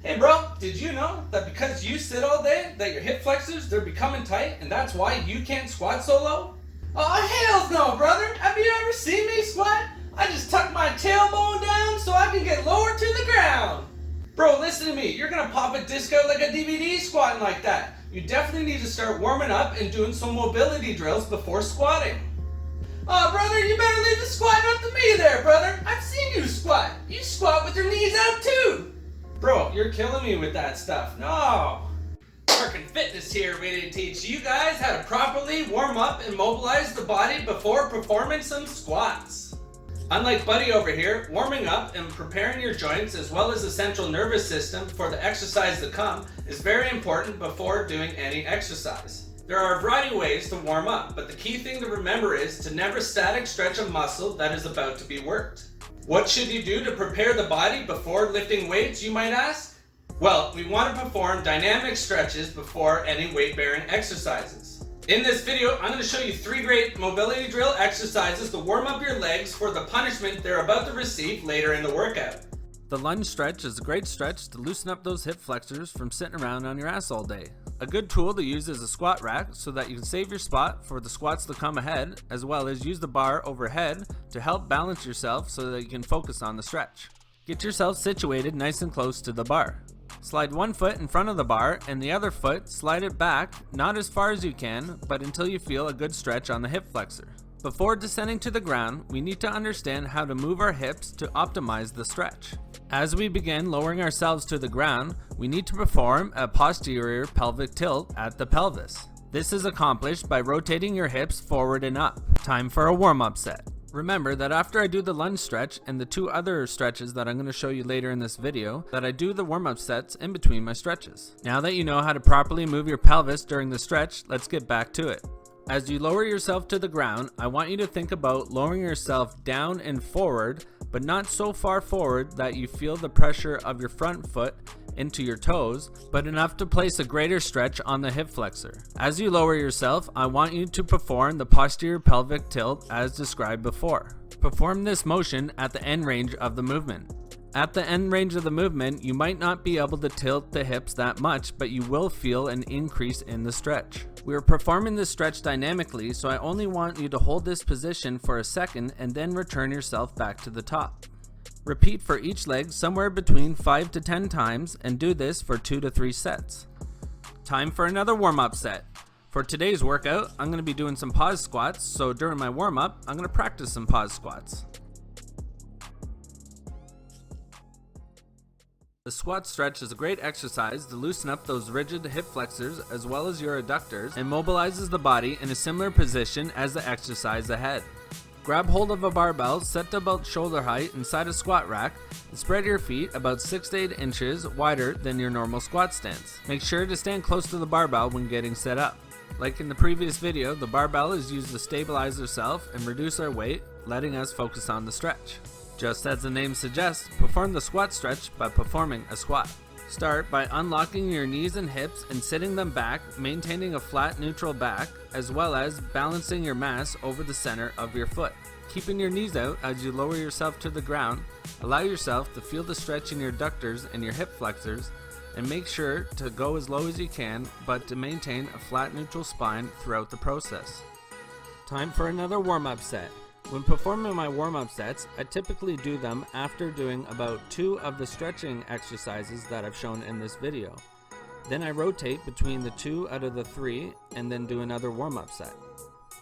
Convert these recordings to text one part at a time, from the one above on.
Hey bro, did you know that because you sit all day, that your hip flexors, they're becoming tight and that's why you can't squat so low? Oh hell no, brother! Have you ever seen me squat? I just tuck my tailbone down so I can get lower to the ground. Bro, listen to me, you're gonna pop a disc out like a DVD squatting like that. You definitely need to start warming up and doing some mobility drills before squatting. Oh brother, you better leave the squat up to me there, brother. I've seen you squat. You squat with your knees out too. Bro, you're killing me with that stuff. No. ParkIN Fitness here, ready to teach you guys how to properly warm up and mobilize the body before performing some squats. Unlike Buddy over here, warming up and preparing your joints as well as the central nervous system for the exercise to come is very important before doing any exercise. There are a variety of ways to warm up, but the key thing to remember is to never static stretch a muscle that is about to be worked. What should you do to prepare the body before lifting weights, you might ask? Well, we want to perform dynamic stretches before any weight-bearing exercises. In this video, I'm going to show you 3 great mobility drill exercises to warm up your legs for the punishment they're about to receive later in the workout. The lunge stretch is a great stretch to loosen up those hip flexors from sitting around on your ass all day. A good tool to use is a squat rack so that you can save your spot for the squats to come ahead, as well as use the bar overhead to help balance yourself so that you can focus on the stretch. Get yourself situated nice and close to the bar. Slide one foot in front of the bar and the other foot slide it back, not as far as you can, but until you feel a good stretch on the hip flexor. Before descending to the ground, we need to understand how to move our hips to optimize the stretch. As we begin lowering ourselves to the ground, we need to perform a posterior pelvic tilt at the pelvis. This is accomplished by rotating your hips forward and up. Time for a warm-up set. Remember that after I do the lunge stretch and the 2 other stretches that I'm going to show you later in this video, that I do the warm-up sets in between my stretches. Now that you know how to properly move your pelvis during the stretch, let's get back to it. As you lower yourself to the ground, I want you to think about lowering yourself down and forward, but not so far forward that you feel the pressure of your front foot into your toes, but enough to place a greater stretch on the hip flexor. As you lower yourself, I want you to perform the posterior pelvic tilt as described before. Perform this motion at the end range of the movement. At the end range of the movement, you might not be able to tilt the hips that much, but you will feel an increase in the stretch. We are performing this stretch dynamically, so I only want you to hold this position for a second and then return yourself back to the top. Repeat for each leg somewhere between 5 to 10 times and do this for 2 to 3 sets. Time for another warm-up set. For today's workout, I'm going to be doing some pause squats, so during my warm-up, I'm going to practice some pause squats. The squat stretch is a great exercise to loosen up those rigid hip flexors as well as your adductors and mobilizes the body in a similar position as the exercise ahead. Grab hold of a barbell set to about shoulder height inside a squat rack and spread your feet about 6 to 8 inches wider than your normal squat stance. Make sure to stand close to the barbell when getting set up. Like in the previous video, the barbell is used to stabilize ourselves and reduce our weight, letting us focus on the stretch. Just as the name suggests, perform the squat stretch by performing a squat. Start by unlocking your knees and hips and sitting them back, maintaining a flat neutral back, as well as balancing your mass over the center of your foot. Keeping your knees out as you lower yourself to the ground, allow yourself to feel the stretch in your adductors and your hip flexors, and make sure to go as low as you can, but to maintain a flat neutral spine throughout the process. Time for another warm-up set. When performing my warm-up sets, I typically do them after doing about 2 of the stretching exercises that I've shown in this video. Then I rotate between the 2 out of the 3 and then do another warm-up set.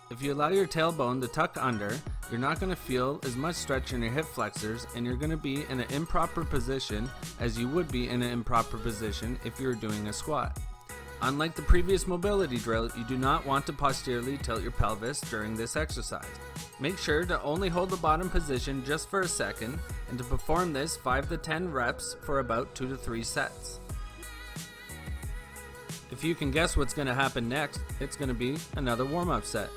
If you allow your tailbone to tuck under, you're not going to feel as much stretch in your hip flexors and you're going to be in an improper position as you would be in an improper position if you were doing a squat. Unlike the previous mobility drill, you do not want to posteriorly tilt your pelvis during this exercise. Make sure to only hold the bottom position just for a second and to perform this 5 to 10 reps for about 2 to 3 sets. If you can guess what's going to happen next, it's going to be another warm-up set.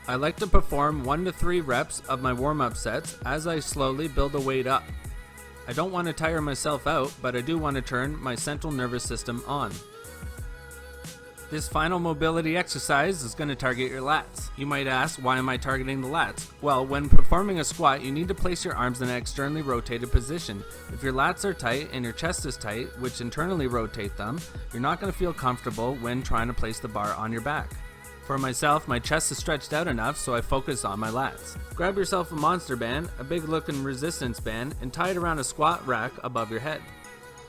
I like to perform 1 to 3 reps of my warm-up sets as I slowly build the weight up. I don't want to tire myself out, but I do want to turn my central nervous system on. This final mobility exercise is going to target your lats. You might ask, why am I targeting the lats? Well, when performing a squat, you need to place your arms in an externally rotated position. If your lats are tight and your chest is tight, which internally rotate them, you're not going to feel comfortable when trying to place the bar on your back. For myself, my chest is stretched out enough, so I focus on my lats. Grab yourself a monster band, a big looking resistance band, and tie it around a squat rack above your head.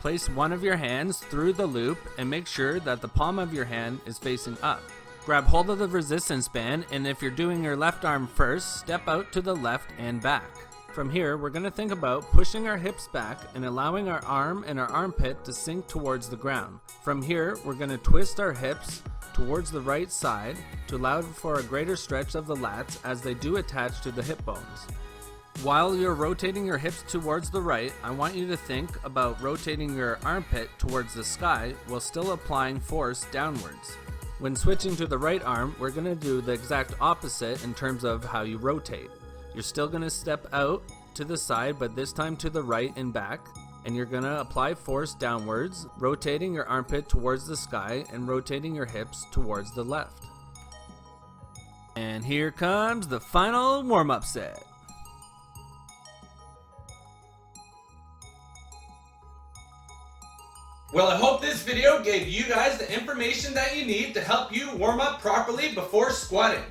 Place one of your hands through the loop and make sure that the palm of your hand is facing up. Grab hold of the resistance band, and if you're doing your left arm first, step out to the left and back. From here, we're going to think about pushing our hips back and allowing our arm and our armpit to sink towards the ground. From here, we're going to twist our hips towards the right side to allow for a greater stretch of the lats as they do attach to the hip bones. While you're rotating your hips towards the right, I want you to think about rotating your armpit towards the sky while still applying force downwards. When switching to the right arm, we're going to do the exact opposite in terms of how you rotate. You're still going to step out to the side, but this time to the right and back, and you're going to apply force downwards, rotating your armpit towards the sky and rotating your hips towards the left. And here comes the final warm-up set. Well, I hope this video gave you guys the information that you need to help you warm up properly before squatting.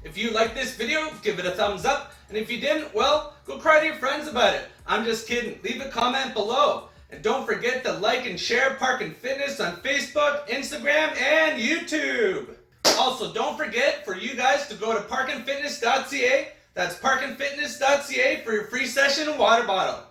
If you liked this video, give it a thumbs up, and if you didn't, well, go cry to your friends about it. I'm just kidding. Leave a comment below. And don't forget to like and share ParkIN Fitness on Facebook, Instagram, and YouTube. Also, don't forget for you guys to go to parkinfitness.ca. That's parkinfitness.ca for your free session and water bottle.